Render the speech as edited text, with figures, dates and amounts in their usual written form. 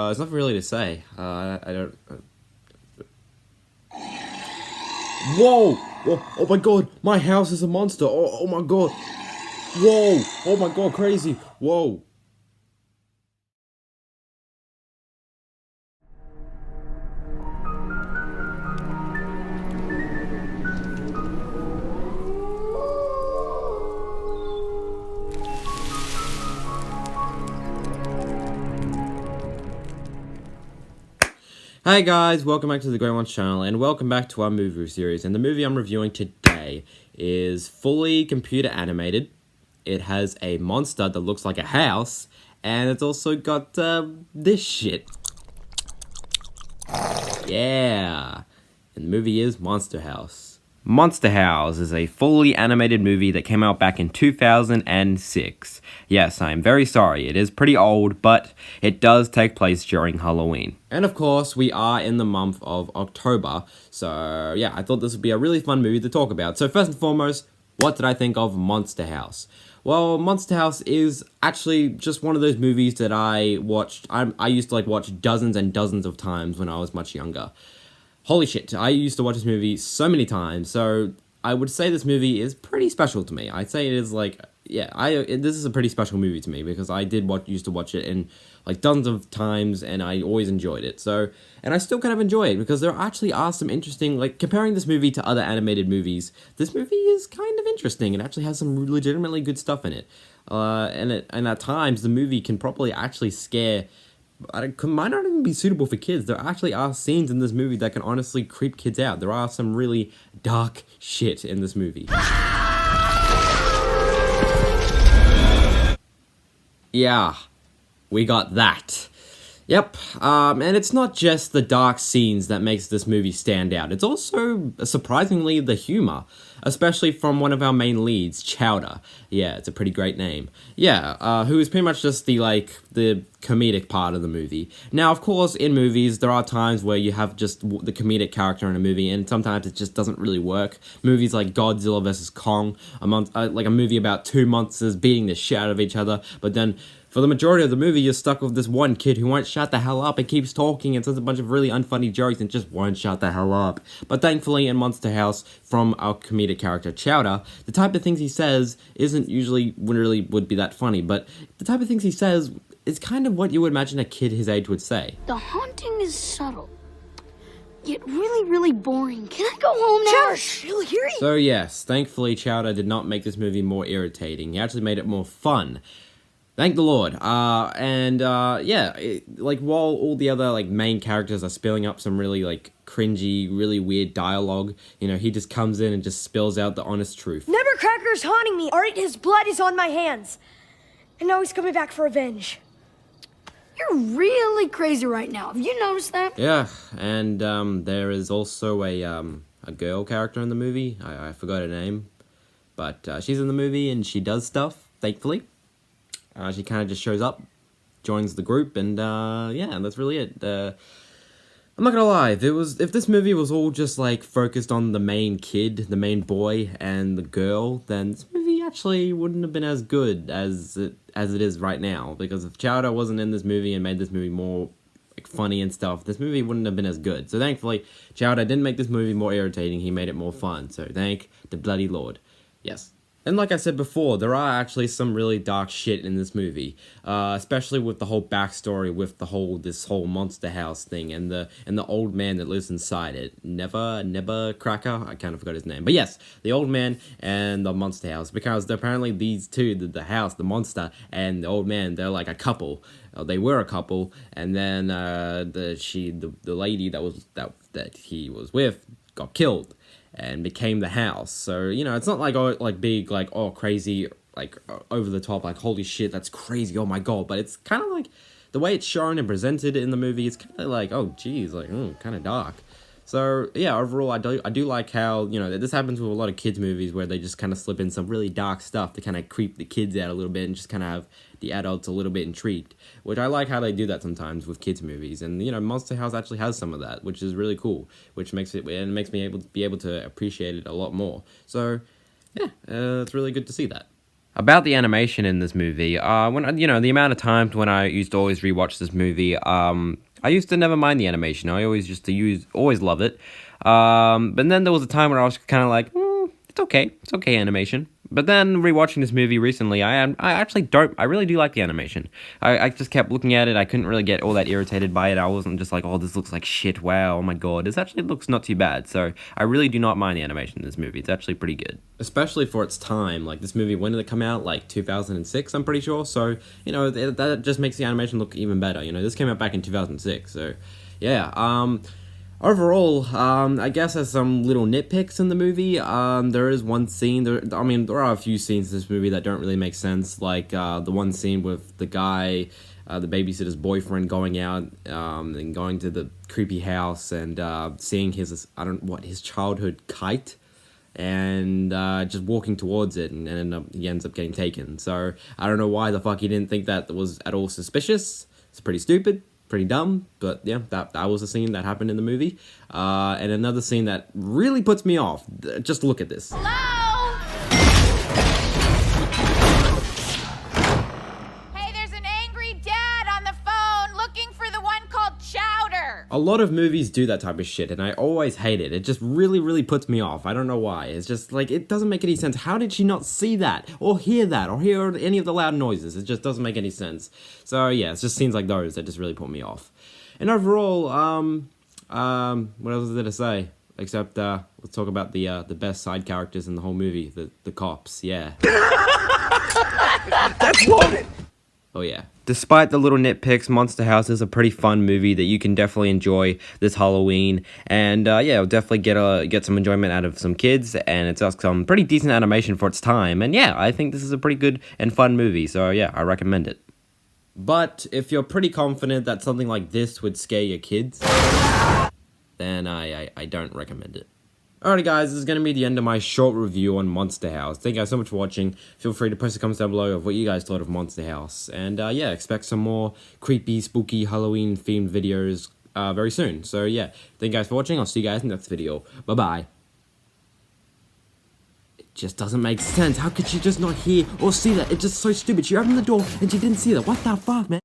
There's nothing really to say. I don't... Whoa! Oh my god! My house is a monster! Oh my god! Whoa! Oh my god, crazy! Whoa! Hey guys, welcome back to the Great Ones channel, and welcome back to our movie series. And the movie I'm reviewing today is fully computer animated. It has a monster that looks like a house, and it's also got this shit. Yeah, and the movie is Monster House. Monster House is a fully animated movie that came out back in 2006. Yes, I am very sorry, it is pretty old, but it does take place during Halloween. And of course, we are in the month of October, so yeah, I thought this would be a really fun movie to talk about. So first and foremost, what did I think of Monster House? Well, Monster House is actually just one of those movies that I watched. I used to watch dozens and dozens of times when I was much younger. Holy shit, I used to watch this movie so many times, so I would say this movie is pretty special to me. I'd say it is this is a pretty special movie to me because I used to watch it in dozens of times and I always enjoyed it. So, and I still kind of enjoy it because there actually are some interesting, comparing this movie to other animated movies, this movie is kind of interesting. It actually has some legitimately good stuff in it. And at times the movie can probably actually scare. It might not even be suitable for kids. There actually are scenes in this movie that can honestly creep kids out. There are some really dark shit in this movie. Yeah, we got that. Yep, and it's not just the dark scenes that makes this movie stand out. It's also, surprisingly, the humor, especially from one of our main leads, Chowder. Yeah, it's a pretty great name. Yeah, who is pretty much just the comedic part of the movie. Now, of course, in movies, there are times where you have just the comedic character in a movie, and sometimes it just doesn't really work. Movies like Godzilla vs. Kong, a movie about two monsters beating the shit out of each other, but then for the majority of the movie, you're stuck with this one kid who won't shut the hell up and keeps talking and says a bunch of really unfunny jokes and just won't shut the hell up. But thankfully, in Monster House, from our comedic character Chowder, the type of things he says isn't usually would be that funny, but the type of things he says is kind of what you would imagine a kid his age would say. The haunting is subtle, yet really, really boring. Can I go home now? Chowder, she'll hear you. So yes, thankfully Chowder did not make this movie more irritating. He actually made it more fun. Thank the Lord. While all the other, main characters are spilling up some really, cringy, really weird dialogue, he just comes in and just spills out the honest truth. Nevercracker's haunting me. Alright, his blood is on my hands. And now he's coming back for revenge. You're really crazy right now. Have you noticed that? Yeah, and, there is also a girl character in the movie. I forgot her name. But, she's in the movie and she does stuff, thankfully. She kind of just shows up, joins the group, and that's really it. I'm not gonna lie, if this movie was all just focused on the main kid, the main boy, and the girl, then this movie actually wouldn't have been as good as it is right now. Because if Chowder wasn't in this movie and made this movie more funny and stuff, this movie wouldn't have been as good. So thankfully, Chowder didn't make this movie more irritating. He made it more fun. So thank the bloody Lord. Yes. And like I said before, there are actually some really dark shit in this movie, especially with the whole backstory with this whole Monster House thing and the old man that lives inside it. Never Cracker, I kind of forgot his name, but yes, the old man and the Monster House, because apparently these two, the house, the monster, and the old man, they're like a couple. They were a couple, and then the lady that he was with got killed and became the house. So, it's not big, crazy, over the top, holy shit, that's crazy, oh my god, but it's kind of the way it's shown and presented in the movie, it's kind of oh geez, kind of dark. So, yeah, overall, I do like how, this happens with a lot of kids' movies where they just kind of slip in some really dark stuff to kind of creep the kids out a little bit and just kind of have the adults a little bit intrigued, which I like how they do that sometimes with kids' movies. And, Monster House actually has some of that, which is really cool, which makes me able to appreciate it a lot more. So, yeah, it's really good to see that. About the animation in this movie, when the amount of times when I used to always rewatch this movie, I used to never mind the animation. I always always love it. But then there was a time where I was kind of like, it's okay animation. But then rewatching this movie recently, I really do like the animation. I just kept looking at it. I couldn't really get all that irritated by it. I wasn't just like, oh, this looks like shit. Wow, oh my god. This actually looks not too bad. So I really do not mind the animation in this movie. It's actually pretty good. Especially for its time. Like, this movie, when did it come out? Like 2006, I'm pretty sure. So, that just makes the animation look even better. This came out back in 2006. So, yeah. Overall, I guess there's some little nitpicks in the movie. There is one scene, there are a few scenes in this movie that don't really make sense, like the one scene with the guy, the babysitter's boyfriend, going out and going to the creepy house and seeing his childhood kite, and just walking towards it, and he ends up getting taken. So I don't know why the fuck he didn't think that was at all suspicious. It's pretty stupid. Pretty dumb, but yeah, that was a scene that happened in the movie. And another scene that really puts me off. Just look at this. Hello? Hey, there's an angry dad on the phone looking for the one called Chowder. A lot of movies do that type of shit, and I always hate it. It just really, really puts me off. I don't know why. It's just like, it doesn't make any sense. How did she not see that, or hear any of the loud noises? It just doesn't make any sense. So yeah, it's just scenes like those that just really put me off. And overall, what else is there to say? Except, let's talk about the best side characters in the whole movie, the cops. Yeah. That's what. Oh yeah. Despite the little nitpicks, Monster House is a pretty fun movie that you can definitely enjoy this Halloween. And it'll definitely get some enjoyment out of some kids, and it's got some pretty decent animation for its time. And yeah, I think this is a pretty good and fun movie. So yeah, I recommend it. But if you're pretty confident that something like this would scare your kids, then I don't recommend it. Alrighty guys, this is going to be the end of my short review on Monster House. Thank you guys so much for watching. Feel free to post the comments down below of what you guys thought of Monster House. And yeah, expect some more creepy, spooky, Halloween themed videos very soon. So yeah, thank you guys for watching. I'll see you guys in the next video. Bye bye. It just doesn't make sense. How could she just not hear or see that? It's just so stupid. She opened the door and she didn't see that. What the fuck, man?